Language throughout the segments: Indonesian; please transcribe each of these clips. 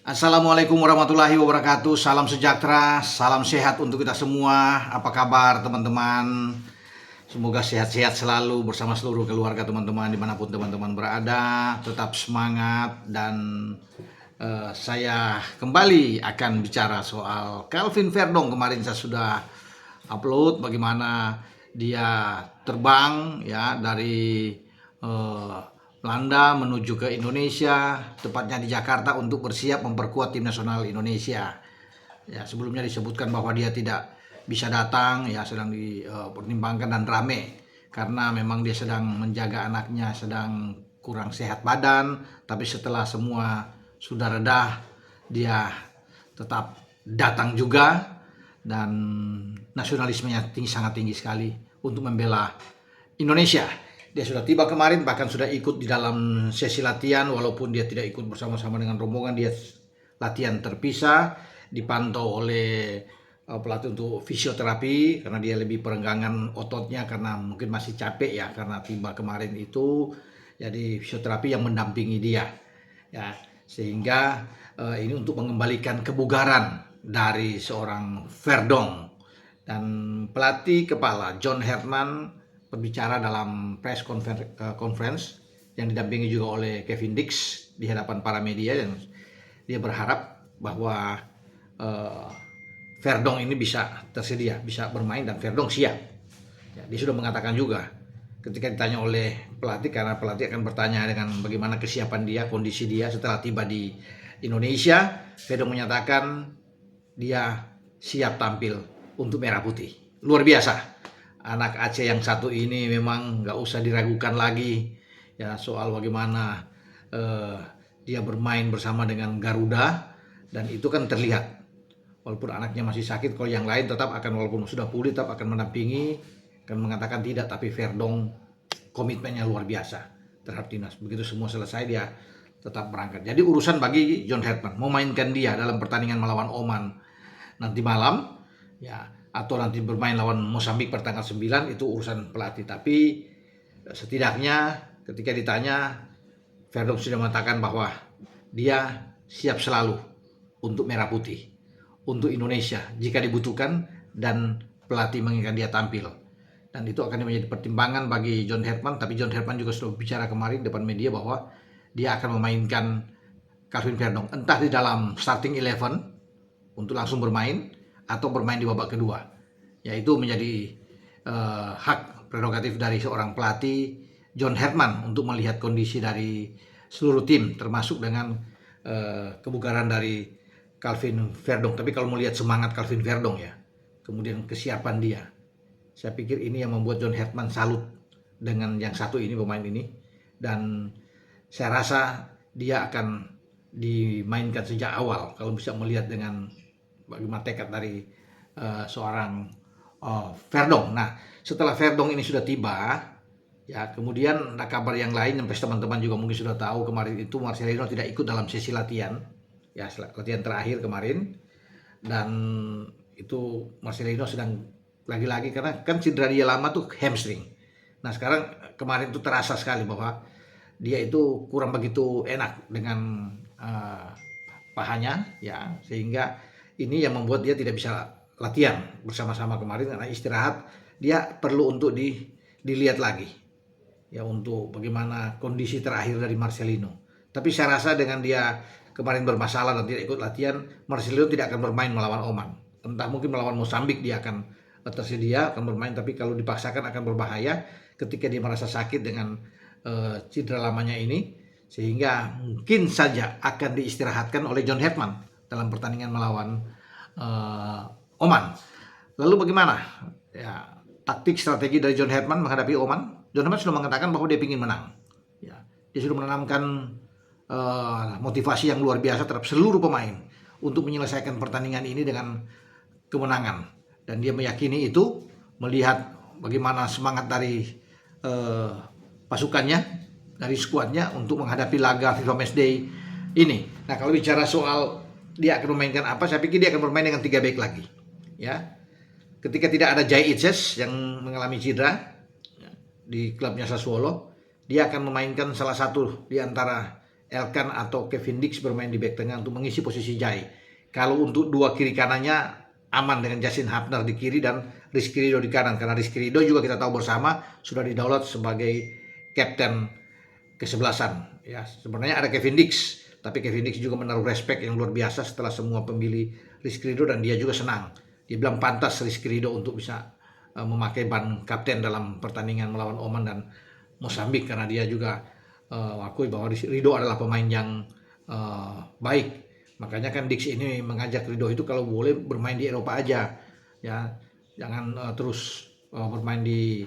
Assalamualaikum warahmatullahi wabarakatuh. Salam sejahtera, salam sehat untuk kita semua. Apa kabar teman-teman? Semoga sehat-sehat selalu bersama seluruh keluarga teman-teman dimanapun teman-teman berada. Tetap semangat dan saya kembali akan bicara soal Calvin Verdong. Kemarin saya sudah upload bagaimana dia terbang ya dari Belanda menuju ke Indonesia, tepatnya di Jakarta untuk bersiap memperkuat tim nasional Indonesia. Ya, sebelumnya disebutkan bahwa dia tidak bisa datang, ya sedang dipertimbangkan dan rame karena memang dia sedang menjaga anaknya, sedang kurang sehat badan. Tapi setelah semua sudah reda, dia tetap datang juga dan nasionalismenya sangat tinggi sekali untuk membela Indonesia. Dia sudah tiba kemarin, bahkan sudah ikut di dalam sesi latihan, walaupun dia tidak ikut bersama-sama dengan rombongan. Dia latihan terpisah, dipantau oleh pelatih untuk fisioterapi karena dia lebih perenggangan ototnya karena mungkin masih capek ya karena tiba kemarin itu. Jadi fisioterapi yang mendampingi dia ya, sehingga ini untuk mengembalikan kebugaran dari seorang Verdong. Dan pelatih kepala John Herman berbicara dalam press conference yang didampingi juga oleh Kevin Dix di hadapan para media, dan dia berharap bahwa Verdong ini bisa tersedia, bisa bermain dan Verdong siap. Ya, dia sudah mengatakan juga ketika ditanya oleh pelatih, karena pelatih akan bertanya dengan bagaimana kesiapan dia, kondisi dia setelah tiba di Indonesia. Verdong menyatakan dia siap tampil untuk merah putih. Luar biasa. Anak Aceh yang satu ini memang nggak usah diragukan lagi ya soal bagaimana dia bermain bersama dengan Garuda, dan itu kan terlihat walaupun anaknya masih sakit. Kalau yang lain tetap akan, walaupun sudah pulih, tetap akan mendampingi, akan mengatakan tidak. Tapi Verdong komitmennya luar biasa terhadap timnas. Begitu semua selesai dia tetap berangkat. Jadi urusan bagi John Herman memainkan dia dalam pertandingan melawan Oman nanti malam ya, atau nanti bermain lawan Mozambik pertanggal 9, itu urusan pelatih. Tapi setidaknya ketika ditanya, Verdong sudah mengatakan bahwa dia siap selalu untuk merah putih, untuk Indonesia jika dibutuhkan, dan pelatih menginginkan dia tampil. Dan itu akan menjadi pertimbangan bagi John Herman. Tapi John Herman juga sudah bicara kemarin depan media bahwa dia akan memainkan Calvin Verdong entah di dalam starting 11 untuk langsung bermain atau bermain di babak kedua. Ya, itu menjadi hak prerogatif dari seorang pelatih John Herman untuk melihat kondisi dari seluruh tim, termasuk dengan kebugaran dari Calvin Verdong. Tapi kalau melihat semangat Calvin Verdong ya, kemudian kesiapan dia, saya pikir ini yang membuat John Herman salut dengan yang satu ini, pemain ini. Dan saya rasa dia akan dimainkan sejak awal kalau bisa melihat dengan bagaimana tekad dari seorang Verdong. Nah, setelah Verdong ini sudah tiba, ya kemudian ada kabar yang lain yang teman-teman juga mungkin sudah tahu. Kemarin itu Marcelino tidak ikut dalam sesi latihan, ya latihan terakhir kemarin. Dan itu Marcelino sedang lagi-lagi karena kan cedera dia lama tuh hamstring. Nah sekarang kemarin itu terasa sekali bahwa dia itu kurang begitu enak dengan pahanya ya, sehingga ini yang membuat dia tidak bisa latihan bersama-sama kemarin karena istirahat. Dia perlu untuk dilihat lagi ya untuk bagaimana kondisi terakhir dari Marcelino. Tapi saya rasa dengan dia kemarin bermasalah dan tidak ikut latihan, Marcelino tidak akan bermain melawan Oman. Entah mungkin melawan Mozambik dia akan tersedia, akan bermain. Tapi kalau dipaksakan akan berbahaya ketika dia merasa sakit dengan cedera lamanya ini, sehingga mungkin saja akan diistirahatkan oleh John Herman dalam pertandingan melawan Oman. Lalu bagaimana ya taktik strategi dari John Herman menghadapi Oman? John Herman sudah mengatakan bahwa dia ingin menang. Ya, dia sudah menanamkan motivasi yang luar biasa terhadap seluruh pemain untuk menyelesaikan pertandingan ini dengan kemenangan. Dan dia meyakini itu melihat bagaimana semangat dari pasukannya, dari skuadnya untuk menghadapi laga FIFA Matchday ini. Nah, kalau bicara soal dia akan memainkan apa, saya pikir dia akan bermain dengan 3 back lagi. Ya, ketika tidak ada Jai Itzes yang mengalami cedera di klubnya Sassuolo, dia akan memainkan salah satu di antara Elkan atau Kevin Dix bermain di bek tengah untuk mengisi posisi Jai. Kalau untuk dua kiri kanannya aman dengan Justin Hubner di kiri dan Rizky Ridho di kanan, karena Rizky Ridho juga kita tahu bersama sudah didaulat sebagai kapten kesebelasan. Ya, sebenarnya ada Kevin Dix, tapi Kevin Dix juga menaruh respect yang luar biasa setelah semua pemilih Rizky Ridho, dan dia juga senang. Dia bilang pantas Rizky Ridho untuk bisa memakai ban kapten dalam pertandingan melawan Oman dan Mozambik, karena dia juga akui bahwa Ridho adalah pemain yang baik. Makanya kan Dix ini mengajak Ridho itu kalau boleh bermain di Eropa aja, ya, jangan terus bermain di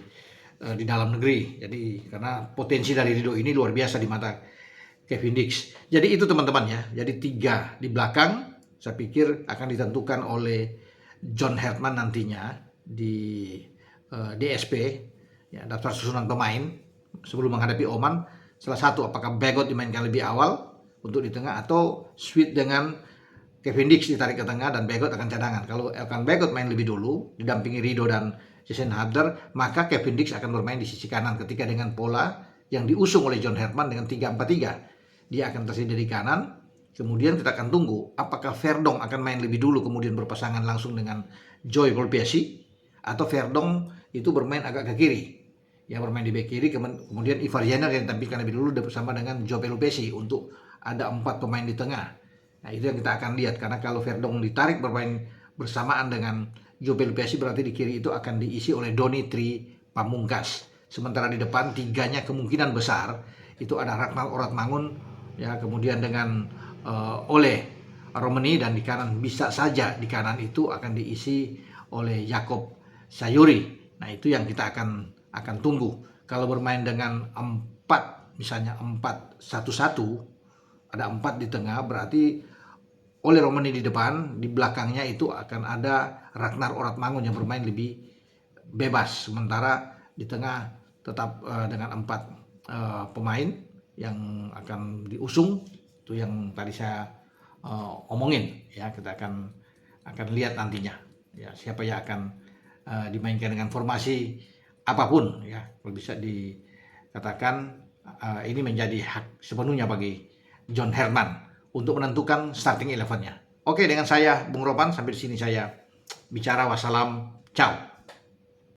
dalam negeri. Jadi karena potensi dari Ridho ini luar biasa di mata Kevin Dix. Jadi itu teman-teman ya. Jadi 3 di belakang saya pikir akan ditentukan oleh John Herdman nantinya di DSP, ya, daftar susunan pemain sebelum menghadapi Oman. Salah satu, apakah Bagot dimainkan lebih awal untuk di tengah, atau switch dengan Kevin Dix ditarik ke tengah dan Bagot akan cadangan. Kalau Elkan Bagot main lebih dulu didampingi Ridho dan Justin Hubner, maka Kevin Dix akan bermain di sisi kanan ketika dengan pola yang diusung oleh John Herdman dengan 3-4-3. Dia akan tersedia di kanan. Kemudian kita akan tunggu apakah Verdonk akan main lebih dulu kemudian berpasangan langsung dengan Joy Volpiassi, atau Verdonk itu bermain agak ke kiri, yang bermain di bek kiri, kemudian Ivar Jenner yang ditampilkan lebih dulu bersama dengan Joe Pelupessy untuk ada 4 pemain di tengah. Nah, itu yang kita akan lihat, karena kalau Verdonk ditarik bermain bersamaan dengan Joe Pelupessy, berarti di kiri itu akan diisi oleh Doni Tri Pamungkas. Sementara di depan tiganya kemungkinan besar itu ada Ragnar Oratmangun, ya, kemudian dengan Ole Romani, dan di kanan bisa saja di kanan itu akan diisi oleh Jakob Sayuri. Nah, itu yang kita akan tunggu. Kalau bermain dengan 4, misalnya 4-1-1, ada 4 di tengah, berarti oleh Romani di depan, di belakangnya itu akan ada Ragnar Oratmangun yang bermain lebih bebas, sementara di tengah tetap dengan 4 pemain yang akan diusung. Itu yang tadi saya omongin, ya. Kita akan lihat nantinya, ya, siapa yang akan dimainkan dengan formasi apapun, ya. Kalau bisa dikatakan ini menjadi hak sepenuhnya bagi John Herdman untuk menentukan starting 11-nya. Oke, dengan saya Bung Ropan, sampai di sini saya bicara. Wassalam, ciao.